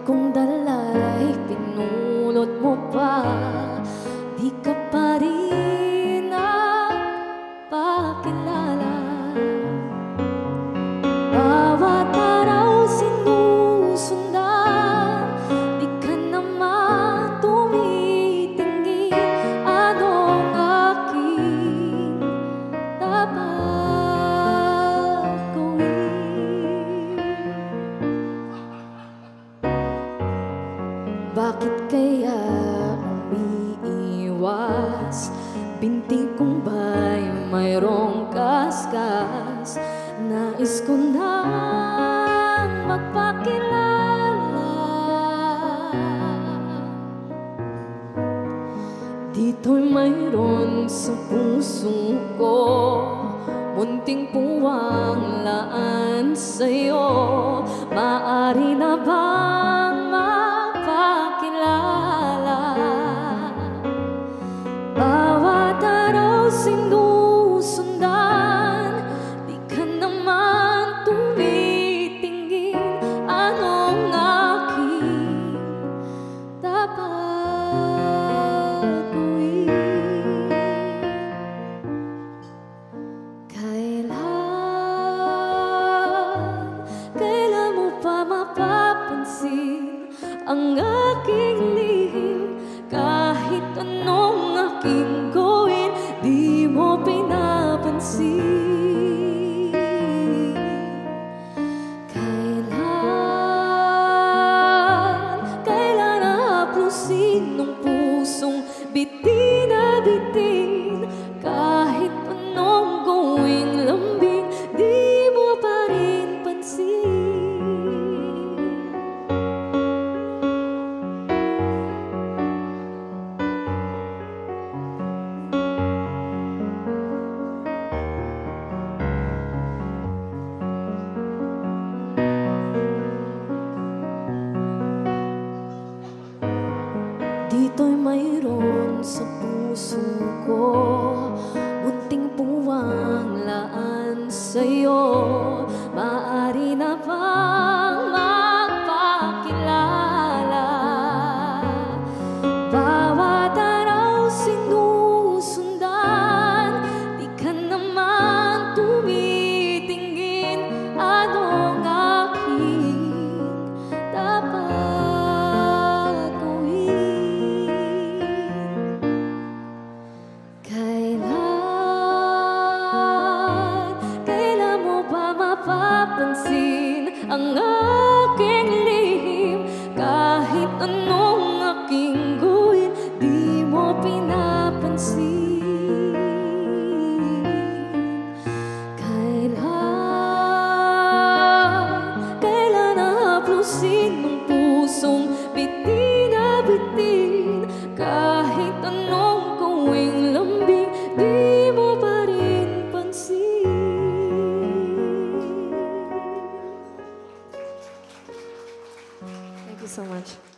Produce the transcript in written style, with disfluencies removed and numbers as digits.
kong dalay, pinulot mo pa, di ka pa rin nagpakilala. Bawat araw sinusundan, di ka naman tumitingin. Anong aking dapat gawin? Bakit kaya umiiwas? Binti kong ba'y mayroong kaskas? Nais ko nang magpakilala. Dito'y mayroon sa puso ko, munting puwang laan sa'yo. Maaari na bang magpakilala? Bawat araw sinusundan, di ka naman tumitingin. Anong aking dapat gawin? Kailan mo pa mapapansin ang aking lihim? Kahit anong aking gawin, di mo pinapansin. Kailan haplusin ng pusong bitin na bitin? Kahit anong gawing lambing, di mo pa rin pansin. Dito'y mayroon sa puso ko, munting puwang laan sa'yo. Maaari na bang magpakilala? Bawat araw sinusundan, di ka naman tumitingin. Anong aking dapat gawin? Kailan mo ba mapapansin ang aking lihim? Kahit anong aking gawin, di mo pinapansin. Kailan haplusin ng pusong bitin na bitin? Kahit anong gawing lambing, di mo pa rin pansin. Thank you so much.